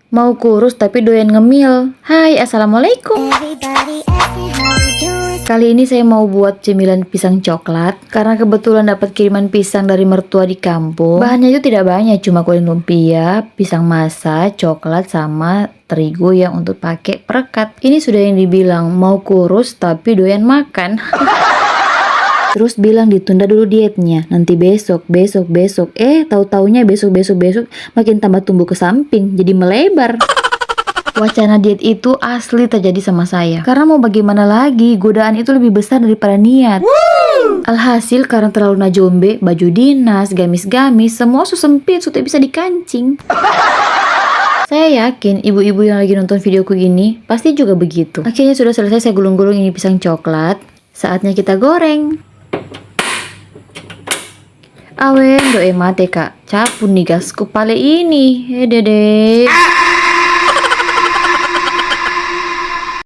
Mau kurus tapi doyan ngemil. Hai, assalamualaikum. Kali ini saya mau buat cemilan pisang coklat karena kebetulan dapat kiriman pisang dari mertua di kampung. Bahannya itu tidak banyak, cuma kulit lumpia, pisang masa, coklat, sama terigu yang untuk pakai perekat. Ini sudah yang dibilang mau kurus tapi doyan makan. Terus bilang ditunda dulu dietnya, nanti besok. Tahu-taunya besok makin tambah tumbuh ke samping, jadi melebar. Wacana diet itu asli terjadi sama saya. Karena mau bagaimana lagi, godaan itu lebih besar daripada niat. Alhasil karena terlalu najombe, baju dinas, gamis-gamis, semua sempit, sudah bisa dikancing. Saya yakin ibu-ibu yang lagi nonton videoku ini pasti juga begitu. Akhirnya sudah selesai saya gulung-gulung ini pisang coklat. Saatnya kita goreng. Awen doe mate kak, capun nih gas kupale ini. Dede.